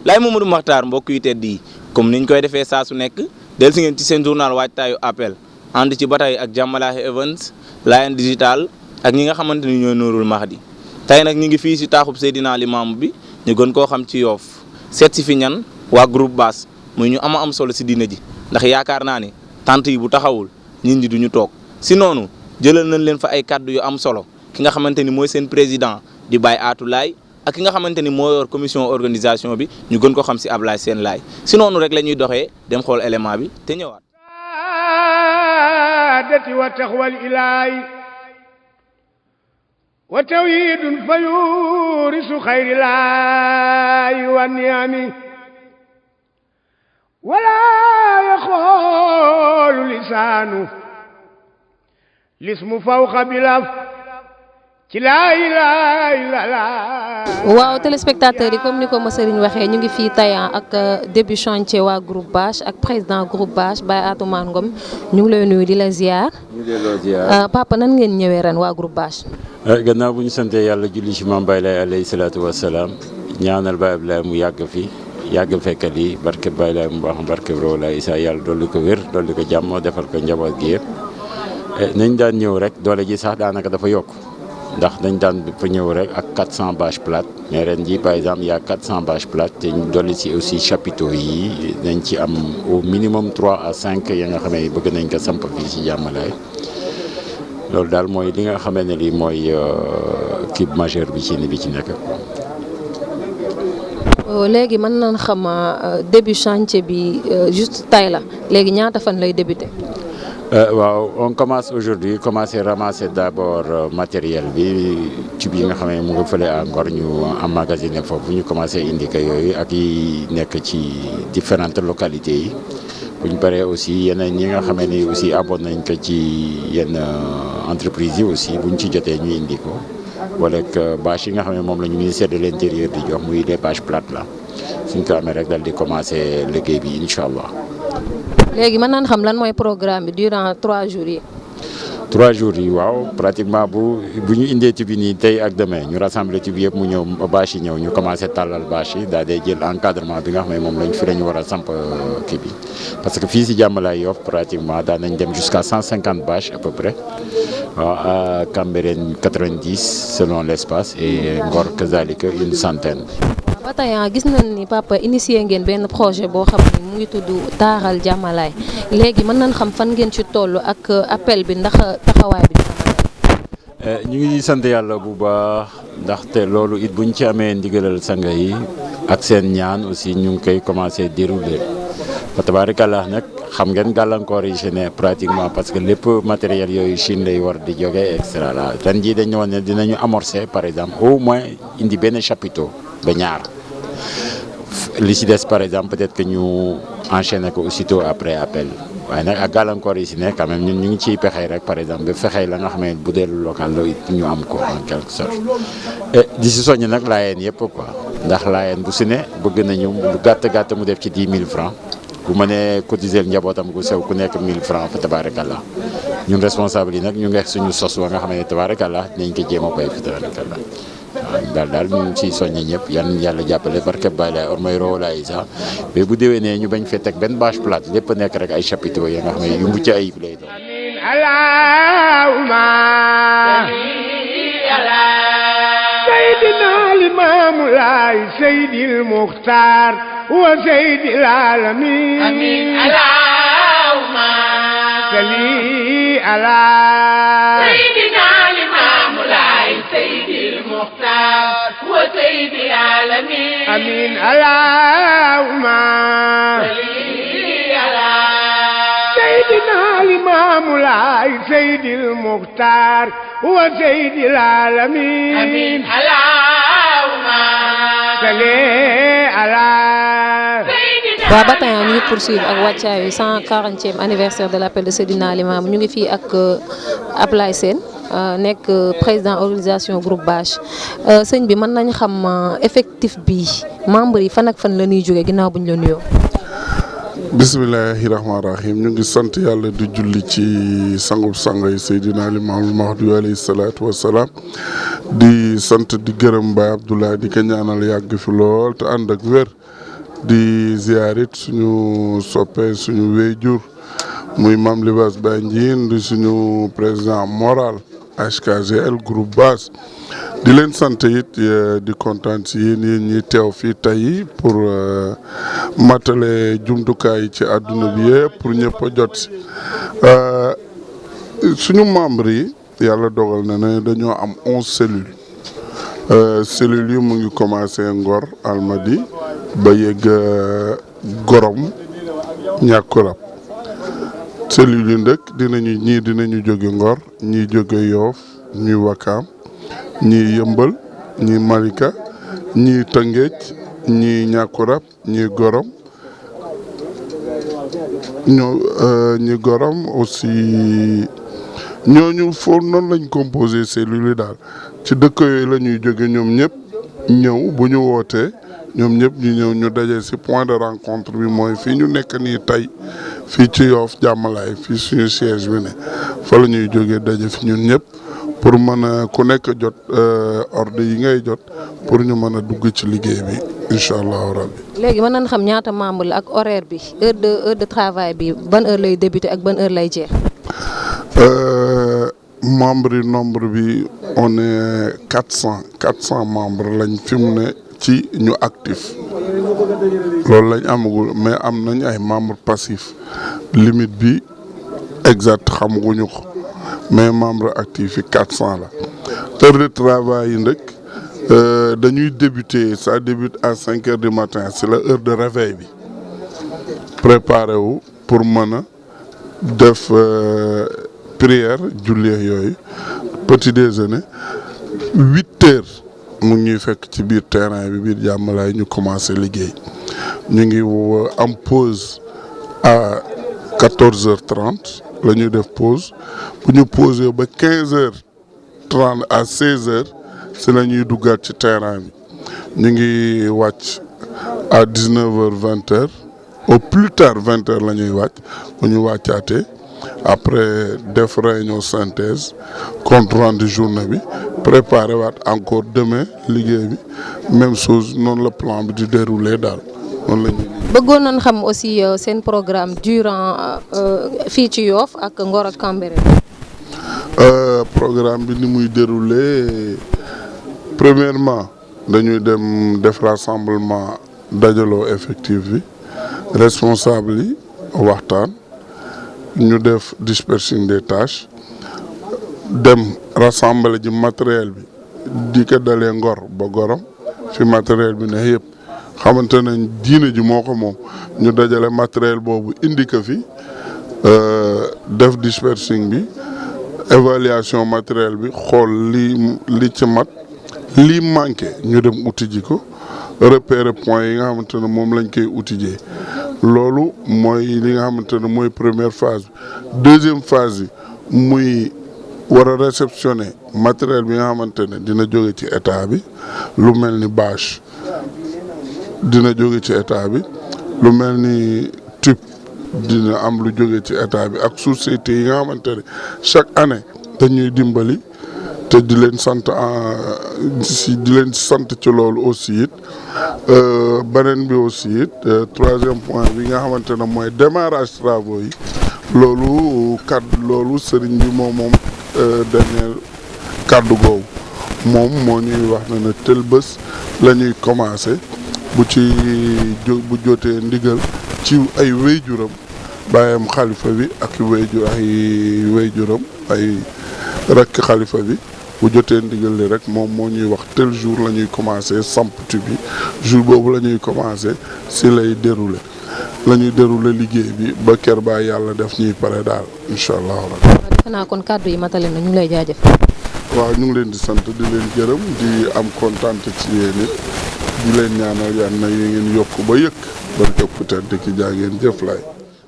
Laye Mamadou Makhtar mbokk yu tedd yi comme niñ koy defee saa su nekk del si ngeen ci seen journal waajtaayu appel ànd ci ba tey ak Diamalahi Events Layeen Digital ak ñi nga xamante ni ñooy Nourul Mahdi tey nag ñu ngi fii si taaxub Seydina Limaamu bi ñu gën koo xam ci Yoff seet si fi ñan waa groupe Bache muy ñu am solo si diina ji ndax yaakaar naa ni tant yi bu taxawul nit ñi duñu toog si noonu jëlal nañ leen fa ay kàddu yu am solo ki nga xamante ni mooy seen président di Baye Atou Laye ak ki nga xamante ni moo yor commission organisation bi ñu gën ko xam si Ablaye Sène Laye si noonu rek la ñuy doxee dem xool élément bi te ñëwaat. dati wa taxwal ilaay wa tawhidun fa yurisu xayri laay wa niami wala yaxoolu lisaanu lismu fawqa bilaf ci laa ilaaha illallaah. waaw téléspectateurs yi comme ni ko ma sëriñ waxee ñu ngi fii Tayan ak début chantier waa groupe Bache ak président groupe Bache Baye Atoumane Ngom ñu ngi lay nuyu di la ziar. ñu delloo ziar papa nan ngeen ñëwee ren waa groupe Bache. gannaaw bu ñu sante yàlla julli ci Maam Baye Laye alayhi salaatu wa salaam ñaanal Baye Abdoulaye mu yàgg fi yàgg fekkal yi barke Baye Laye mu baax barke Bro Laye Issa yàlla dolli ko wér dolli ko jàmm defal ko njaboot gi yëpp nañ daan ñëw rek doole ji sax daanaka dafa yokk. ndax dañ daan fa ñëw rek ak 400 bâches plates mais ren ji par exemple y a 400 bâches plates te ñu dolli si aussi chapiteaux yi dañ ci am au minimum 3 à 5 ya nga xamee bëgg nañ ko samp fii si Diamalaye loolu daal mooy li nga xamee ne lii mooy kii majeur bi ci nekk. léegi mën nañ xam début chantier bi juste tay la léegi ñaata fan lay débuter. waaw on commence aujourd'hui commencer ramasser d'abord matériel bi tube yi nga xam ne mu ngi fële à Ngor ñu emmagasiner foofu ñu commencer indi ko yooyu ak yi nekk ci différentes localités yi bu ñu paree aussi yeneen ñi nga xam ne aussi abonné nañ ko ci yenn entreprises yi aussi bu ñu ci jotee ñu indi ko wala ak bâche yi nga xam ne moom la ñu ministère de l'intérieur di jox muy les bâches plates là suñ ko amee rek dal di commencer liggéey bi incha allah. léegi mën nañ xam lan mooy programme bi durant 3 jours yi. 3 jours yi waaw pratiquement bu ñu indee tube yi nii tey ak demain ñu rassembler tube yëpp mu ñëw bâche yi ñëw ñu commencé tàllal bâche yi daal day jël encadrement bi nga xam ne moom lañ fi lañu war a samp kii bi parce que fii si Diamalaye Yoff pratiquement daan nañ dem jusqu'à 150 bâches à peu près waaw à Cambérène 90 selon l'espace et Ngor kazalika une centaine. ba tey gis nañ ni papa initié ngeen benn projet boo xam ni mu ngi tudd taaral Diamalaye léegi mën nañ xam fan ngeen ci toll ak appel bi ndax taxawaay bi. ñu ngi sant yàlla bu baax ndaxte loolu it buñ ci amee ndigalal sanga yi ak seen ñaan aussi ñu ngi koy commencé dérouler fa tabarakallah nag xam ngeen gàllankoor yi ne pratiquement parce que lépp matériel yooyu Chine lay war di jógee extra la ren jii dañu woon ne dinañu amorcer par exemple au moins indi benn chapiteau ba ñaar li ci des par exemple peut-être que ñu enchaîner ko aussitôt après appel waaye nag ak gàllankoor yi ci ne quand même ñun ñu ngi ciy pexey rek par exemple ba fexey la nga xam ne bu dee local la it ñu am ko en quelque sorte et di ci soññ nag laayeen yëpp quoi ndax laayeen bu ci ne bëgg nañu lu gàtt mu def ci 10 000 francs bu mënee cotiser njabootam gu sew ku nekk 1000 francs fa tabarakallah ñun responsable yi nag ñu ngi suñu sos wa nga xam ne tabarakallah dinañ ko jéem a bay fa tabarakallah waaw daal ñu ngi ciy soññi ñëpp yan yàlla jàppale barke Baye Laye or may Ro Laye sax mais bu déwénee ñu bañ fee teg benn bâche plate lépp nekk rek ay chapiteaux yi nga xam ne yu mucc ayib lay doon. amiin allahumma sayyidina Limaamu Laay sayyidil muxtaar wa sayyidil aalamiin amiin allahumma salli ala sayyidina Limaamu Laay sayyidil muxtaar wa sayyidil aalamiin amiin allahumma salli ala sayyidina Limaamu Laay sayyidil muxtaar wa sayyidil aalamiin amiin allahumma salli ala. waaw ba tey ñu ngi poursuivre ak wàccaayu 140e anniversaire de l'appel de Seydina Limamou ñu ngi fii ak Ablaye Sène nekk président organisation groupe Bache sëñ bi mën nañ xam effectif bi membre yi fan ak fan la ñuy jógee ginnaaw bu ñu la nuyoo. bismillahi rahmaani rahim ñu ngi sant yàlla di julli ci sangub sangay Seydina Limaamul Mahdi alayhi salaatu wassalaam di sant di gërëm Baye Abdoulaye di ko ñaanal yàgg fi lool te ànd ak wér di ziarit suñu soppe suñu wéyjur muy Mame Libasse Baye Ndiine di suñu président moral HKGL groupe base di leen sant it di kontaan si yéen ñi teew fii tey pour matale jumtukaay ci àdduna bi yëpp pour ñëpp a jot si suñu membres yi yàlla dogal na ne dañoo am 11 cellules cellules yi mu ngi commencé Ngor Almadi ba yegg Gorom Ñàkkurab cellules yi ndëkk dinañu jóge Ngor ñii jóge Yoof ñii Wakaam ñii Yëmbal ñii Malika ñii Tëngéej ñii Ñàkkurab ñii Gorom ñii Gorom aussi ñooñu foofu noonu lañ composé cellules yi daal ci dëkk yooyu la ñuy jóge ñoom ñëpp ñëw bu ñu wootee ñoom ñëpp ñu ñëw ñu daje ci point de rencontre bi mooy fii ñu nekk nii tey fii ci Yoff Jàmmalaay fii suñu siège bi ne fa la ñuy jógee daje fi ñun ñëpp pour mën a ku nekk jot ordre yi ngay jot pour ñu mën a dugg ci liggéey bi incha allahu rabbi. léegi mën nañ xam ñaata membre la ak horaire bi heure de travail bi ban heure lay débuter ak ban heure lay jeex. membre yi nombre bi on est 400 membres lañ fi mu ne ci ñu actif loolu lañ amagul mais am nañ ay membres passifs limite bi exact xamaguñu ko mais membre actif yi 400 la. heure de travail yi nag dañuy débuter ça débute à 5 heures du matin c'est la heure de réveil bi préparé wu pour mën a def prière julli yooyu petit déjeuner 8 heures mu ngi ñuy fekk ci biir terrain bi biir Jàmmalaay ñu commencé liggéey ñu ngi am pause à 14h30 la ñuy def pause bu ñu posé ba 15h30 à 16h si la ñuy duggaat ci terrain bi ñu ngi wàcc à 19h 20h au plus tard 20h la ñuy wàcc bu ñu wàccaatee après def réunion synthèse compte rendu journée bi préparer waat encore demain liggéey bi même chose noonu la plan bi di dérouler daal noonu la ñuy. bëggoon nañ xam aussi seen programme durant fii ci Yoff ak Ngor ak Cambérène. programme bi ni muy dérouler premièrement dañuy dem def rassemblement dajaloo effectif bi responsable yi waxtaan. ñu def dispersing des tâches dem rassembler ji matériel bi di ko dalee Ngor ba Gorom fi matériel bi ne yëpp xamante nañ diine ji moo ko moom ñu dajale matériel boobu indi ko fi def dispersing bi évaluation matériel bi xool li ci mat lii manqué ñu dem uti ji ko repérer point yi nga xamante ne moom lañ koy utijee loolu mooy li nga xamante ne mooy première phase bi deuxième phase bi muy war a réceptionner matériel bi nga xamante ne dina jóge ci état bi lu mel ni bâche dina jóge ci état bi lu mel ni tube dina am lu jóge ci état bi ak société yi nga xamante ne chaque année dañuy dimbali te di leen sant ci loolu aussi it beneen bi aussi it troisième point bi nga xamante ne mooy démarrage travaux yi loolu sëriñ bi moom dernier kaddu googu moom moo ñuy wax ne tel bés la ñuy commencé bu jotee ndigal ci ay wéyjuram bàyyam xalifa bi ak wéyjuram ay rakk xalifa bi bu jotee ndigal li rek moom moo ñuy wax tel jour la ñuy commencé samp tube bi jour boobu la ñuy commencé si lay dérouler liggéey bi ba kër ba yàlla def ñuy pare daal incha allah. defe naa kon kàddu yi matale na ñu ngi lay jaajëf. waaw ñu ngi leen di sant di leen gërëm di am kontaan ci yéen it di leen ñaanal yàlla na ngeen yokk ba yëkk barke ku tedd ki jaa ngeen jëf laay.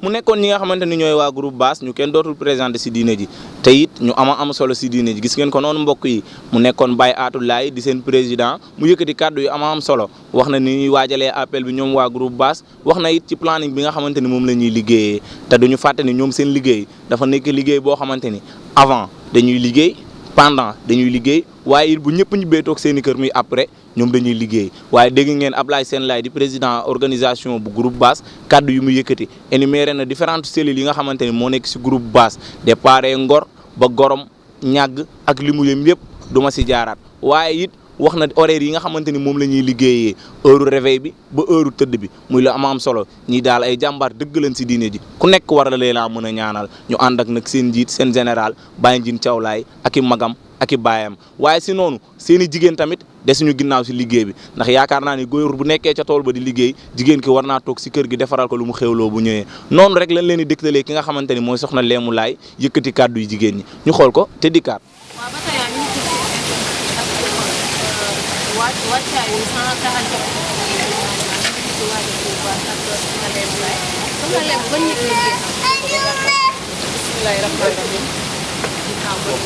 mu nekkoon ñi nga xamante ni ñooy waa groupe Bass ñu kenn dootul présenté si diine ji te it ñu am solo si diine ji gis ngeen ko noonu mbokk yi mu nekkoon Baye Atou Laye di seen président mu yëkkati kàddu yu am solo wax na ni ñuy waajalee appel bi ñoom waa groupe Bass wax na it ci planning bi nga xamante ni moom la ñuy liggéeyee te duñu fàtte ni ñoom seen liggéey dafa nekk liggéey boo xamante ni avant dañuy liggéey pendant dañuy liggéey waaye it bu ñëpp ñibbee toog seen i kër muy après ñoom dañuy liggéey waaye dégg ngeen Ablaye Sène Laye di président organisation bu groupe Bass kaddu yu mu yëkkati énuméré na différentes cellules yi nga xamante ni moo nekk si groupe Bass déparé Ngor ba Gorom ñàgg ak li mu yëm yëpp du ma si jaaraat waaye it wax na horaire yi nga xamante ni moom la ñuy liggéeyee heure réveil bi ba heure tëdd bi muy la am solo ñii daal ay jàmbaar dëgg leen si diine ji ku nekk war la leen a mën a ñaanal ñu ànd ak nag seen njiit seen général Baye Ndiine Thiaw Laye ak i magam ak i baayam waaye si noonu seen i jigéen tamit desuñu ginnaaw si liggéey bi ndax yaakaar naa ni góor bu nekkee ca tool ba di liggéey jigéen ki war naa toog si kër gi defaral ko lu mu xewloo bu ñëwee noonu rek lañ leen di dégtalee ki nga xamante ni mooy soxna Léemu Laay yëkkati kàddu yu jigéen ñi ñu xool ko te dikkaat.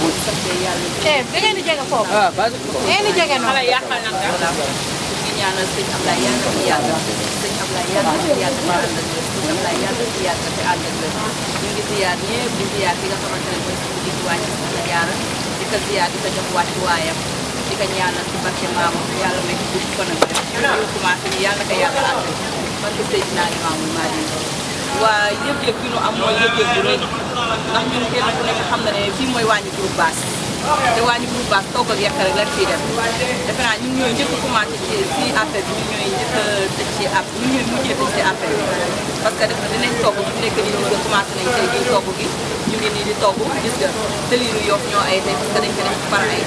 da ngeen di jege foofu. da ngeen di jege noonu. di ñaanal sëñ Ablaye yàlla na fi yàgg sëñ Ablaye yàlla na fi yàgg te ànd ak sëñ Ablaye yàlla na fi yàgg te ànd ak ñu ngi ziyaar ñëpp di ziyaar ki nga xamante ne mooy suñu digg wàcc Soxna Jaara di ko ziyaar di ko jox wàcc waayam di ko ñaanal ci barke maamu yàlla may ci gudd fanam rek ñu commencé ni yàlla na ko yàlla ànd barke Seydina Limaamu Mahdi waa yëg-yëg bi ñu am mooy yëg-yëg bu rëy ndax ñun kenn ku nekk xam na ne fii mooy wàññi groupe Bass te wàññi groupe Bass togg ak yàq rek lañ fiy def defe naa ñun ñooy njëkk a commencé ci affaire bi ñun ñooy njëkk a tëj ci app ñun ñooy mujjee tëj ci affaire bi parce que def na dinañ togg bu nekk nii ñu commencé nañ tey jii togg gi ñu ngi nii di togg gis nga Deliru Yoff ñoo ay tey parce que dañ ko def par ay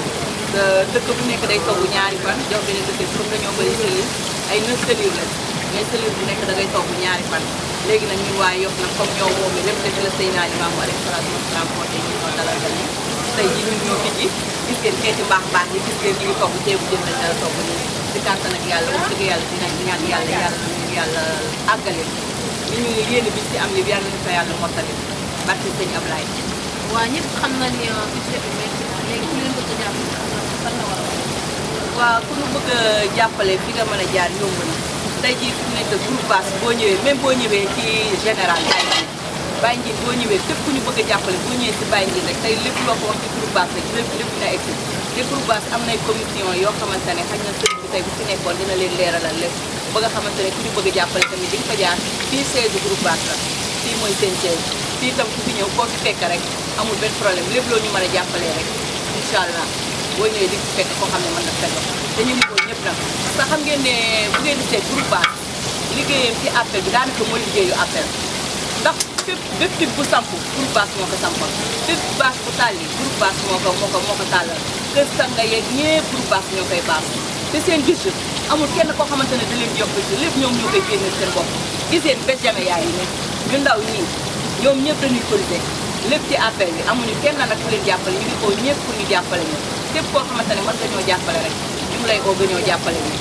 dëkk bu nekk day togg ñaari fan jox beneen dëkk bi comme dañoo bëri cellule ay 9 cellules la mais cellule bu nekk da ngay togg ñaari fan léegi nag ñun waa Yoff nag comme ñoo moom lépp def la Seydina Limaamu alayhi salaatu wa salaam moo tey ñu ñoo dalal gan yi tey ji ñun ñoo fi ji gis ngeen xeeti mbaax yi gis ngeen ñu ngi togg ceebu jën lañ dara togg nii si kàttan ak yàlla wax dëgg yàlla dinañ ñaan yàlla àggale li ñu yéene bi ci am li yàlla ñu ko yàlla mottali barke sëñ Ablaye waa ñëpp xam nañ ne budget bi métti na léegi ku leen bëgg a jàppale fan la war a waaw ku ñu bëgg a jàppale fi nga mën a jaar yomb na tey jii fi mu nekk groupe Bass boo ñëwee même boo ñëwee ci général Baye Ndiine boo ñëwee képp ku ñu bëgg a jàppale boo ñëwee si Baye Ndiine rek tey lépp loo ko wax ci groupe Bass rek lépp dina egsi te groupe Bass am nay commission yoo xamante ne xëy na sëriñ bi tey bu fi nekkoon dina leen leeralal lépp ba nga xamante ne ku ñu bëgg a jàppale tamit di nga fa jaar fii siège groupe Bass la fii mooy seen siège fii tam ku fi ñëw koo fi fekk rek amul benn problème lépp loo ñu mën a jàppalee rek incha allah boo ñëwee di fi fekk koo xam ne mën na fekk te ñu ngi ko ñëpp nag parce que xam ngeen ne bu ngeen di seet groupe Bass liggéeyam ci appel bi daanaka mooy liggéeyu appel ndax bépp type bu samp groupe Bass moo ko sampal bépp Bass bu tàlli groupe Bass moo ko tàllal kër sanga yeeg ñëpp groupe Bass ñoo koy baas te seen budget amul kenn koo xamante ne da leen jox budget lépp ñoom ñoo koy génneel seen bopp gis ngeen benjamin yaay yi ne ñu ndaw ñii ñoom ñëpp dañuy cotiser lépp ci appel bi amuñu kenn nag ku leen jàppale ñu ngi ko ñëpp pour ñu jàppale ñu képp koo xamante ne mën nga ñoo jàppale rek ñu ngi lay oo nga ñoo jàppale ñu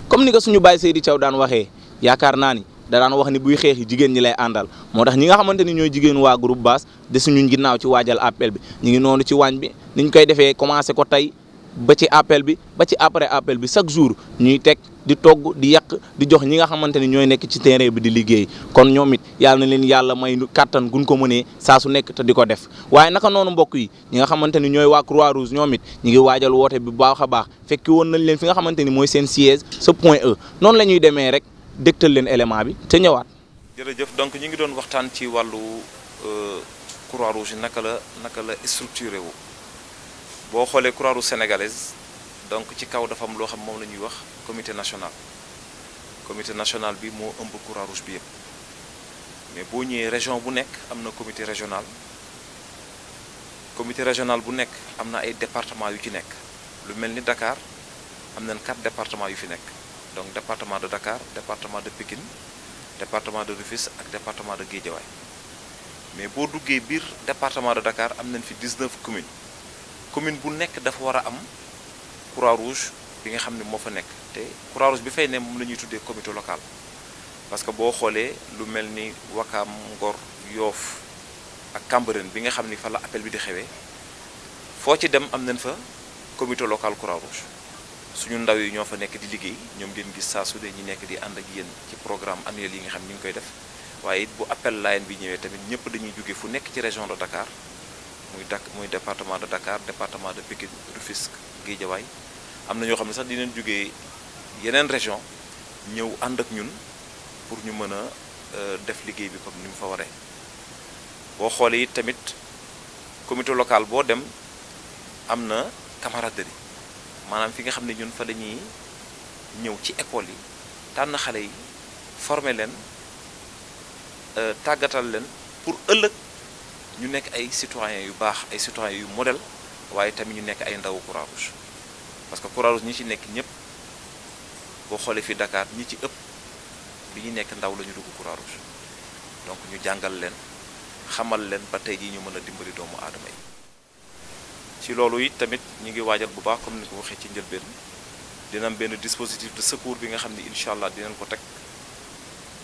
comme ni ko suñu Baye Seydi Thiaw daan waxee yaakaar naa ni da daan wax ni buy xeex yi jigéen ñi lay àndal moo tax ñi nga xamante ni ñooy jigéen waa groupe Bass de suñu ginnaaw ci waajal appel bi ñu ngi noonu ci waañ bi niñ koy defee commencé ko tey ba ci appel bi ba ci après appel bi chaque jour ñuy teg di togg di yàq di jox ñi nga xamante ni ñooy nekk ci terrain bi di liggéey kon ñoom it yàlla na leen yàlla may kàttan gun ko mënee saa su nekk te di ko def waaye naka noonu mbokk yi ñi nga xamante ni ñooy waa Croix-Rouge ñoom it ñu ngi waajal woote bi baax a baax fekki woon nañ leen fi nga xamante ni mooy seen siège sa point E noonu la ñuy demee rek dégtal leen élément bi te ñëwaat. jërëjëf donc ñu ngi doon waxtaan ci wàllu Croix-Rouge naka la structuré wu boo xoolee Croix-Rouge sénégalaise donc ci kaw dafa am loo xam moom la ñuy wax comité national bi moo ëmb Croix-Rouge bi yëpp mais boo ñëwee région bu nekk am na comité régional bu nekk am na ay département yu ci nekk lu mel ni Dakar am nañ 4 départements yu fi nekk donc département de Dakar département de Pikine département de Rufisque ak département de Guédiawaye mais boo duggee biir département de Dakar am nañ fi 19 communes commune bu nekk dafa war a am Croix-Rouge bi nga xam ne moo fa nekk te Croix-Rouge bi fay ne moom la ñuy tuddee comité local parce que boo xoolee lu mel ni Wakaam Ngor Yoof ak Cambérène bi nga xam ni fa la appel bi di xewee foo ci dem am nañ fa comité local Croix-Rouge suñu ndaw yi ñoo fa nekk di liggéey ñoom ngeen gis saa su dee ñi nekk di ànd ak yéen ci programme annuel yi nga xam ni ñu ngi koy def waaye it bu appel Layène bi ñëwee tamit ñëpp dañuy jóge fu nekk ci région de Dakar muy département de Dakar département de Pikine Rufisque Guédiawaye am na ñoo xam ne sax dinañ jógee yeneen région ñëw ànd ak ñun pour ñu mën a def liggéey bi comme ni mu fa waree boo xoolee it tamit comité local boo dem am na camaraderie maanaam fi nga xam ne ñun fa dañuy ñëw ci école yi tànn xale yi former leen tàggatal leen pour ëllëg ñu nekk ay citoyens yu baax ay citoyens yu modèle waaye tamit ñu nekk ay ndawu Croix-Rouge parce que Croix-Rouge ñi ci nekk ñëpp boo xoolee fi Dakar ñi ci ëpp bi ñu nekk ndaw la ñu dugg Croix-Rouge donc ñu jàngal leen xamal leen ba tey jii ñu mën a dimbali doomu aadama yi ci loolu it tamit ñu ngi waajal bu baax comme ni ko waxee ci njëlbeen dina am benn dispositif de secours bi nga xam ne incha allah dinañ ko teg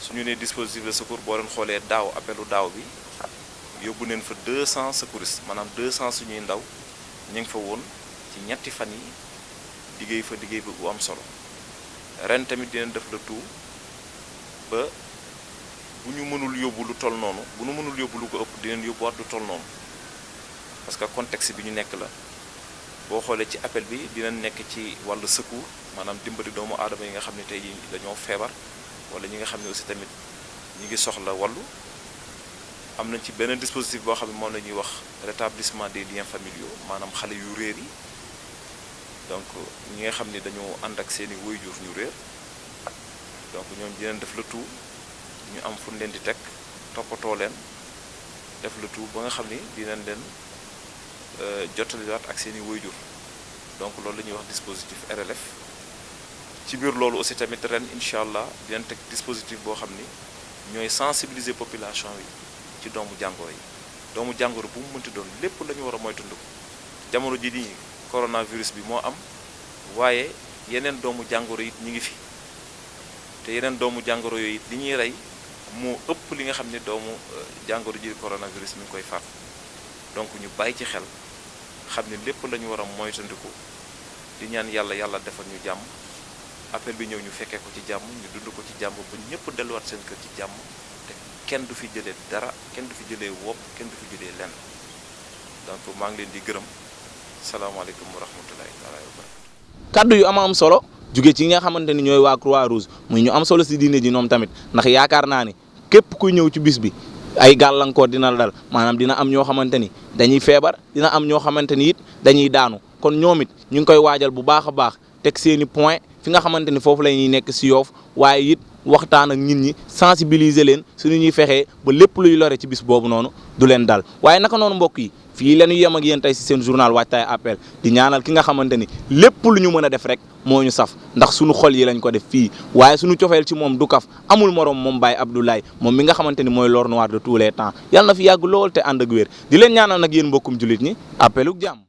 su ñu nee dispositif de secours boo leen xoolee daaw appelu daaw bi yóbbu neen fa 200 secouristes maanaam 200 suñuy ndaw ñu ngi fa woon ci ñetti fan yi liggéey fa liggéey bu am solo ren tamit dinañ def le tout ba bu ñu mënul yóbbu lu toll noonu bu ñu mënul yóbbu lu ko ëpp dinañ yóbbuwaat lu toll noonu parce que contexte bi ñu nekk la boo xoolee ci appel bi dinañ nekk ci wàllu secours maanaam dimbali doomu aadama yi nga xam ne tey jii dañoo feebar wala ñi nga xam ne aussi tamit ñi ngi soxla wàllu am nañ ci beneen dispositif boo xam ne moom la ñuy wax rétablissement des liens familiaux maanaam xale yu réer yi donc ñi nga xam ni dañoo ànd ak seeni waajur ñu réer donc ñoom dinañ def le tout ñu am fu ñu leen di teg toppatoo leen def le tout ba nga xam ni dinañ leen jottaliwaat ak seeni waajur donc loolu la ñuy wax dispositif RLF ci biir loolu aussi tamit ren incha allah dinañ teg dispositif boo xam ni ñooy sensibiliser population yi ci doomu jàngoro yi doomu jàngoro bu mu mënti doon lépp la ñu war a moytandiku jamono ji nii coronavirus bi moo am waaye yeneen doomu jàngoro yi ñu ngi fi te yeneen doomu jàngoro yooyu li ñuy rey moo ëpp li nga xam ne doomu jàngoro ji coronavirus mi ngi koy faat donc ñu bàyyi ci xel xam ne lépp la ñu war a moytandiku di ñaan yàlla defal ñu jàmm appel bi ñëw ñu fekkee ko ci jàmm ñu dund ko ci jàmm ba ñëpp delluwaat seen kër ci jàmm te kenn du fi jëlee dara kenn du fi jëlee wopp kenn du fi jëlee lenn donc maa ngi leen di gërëm salaamaaleykum wa rahmatulahi taala wa barakatu kaddu yu am solo jóge ci nga xamante ni ñooy waa Croix-Rouge muy ñu am solo si diine ji ñoom tamit ndax yaakaar naa ni képp kuy ñëw ci bis bi ay gàllankoor dina la dal maanaam dina am ñoo xamante ni dañuy feebar dina am ñoo xamante ni it dañuy daanu kon ñoom it ñu ngi koy waajal bu baax a baax teg seeni point fi nga xamante ni foofu la ñuy nekk si Yoff waaye it waxtaan ak nit ñi sensibiliser leen suñu ñuy fexee ba lépp luy lore ci bis boobu noonu du leen dal waaye naka noonu mbokk yi fii la ñu yem ak yéen tey si seen journal waajtaay appel di ñaanal ki nga xamante ni lépp lu ñu mën a def rek moo ñu saf ndax suñu xol yi lañ ko def fii waaye suñu cofeel ci moom du kaf amul morom moom Baye Abdoulaye moom mi nga xamante ni mooy l'or noir de tous les temps yàlla na fi yàgg lool te ànd ak wér di leen ñaanal nag yéen mbokkum jullit ñi appeluk jàmm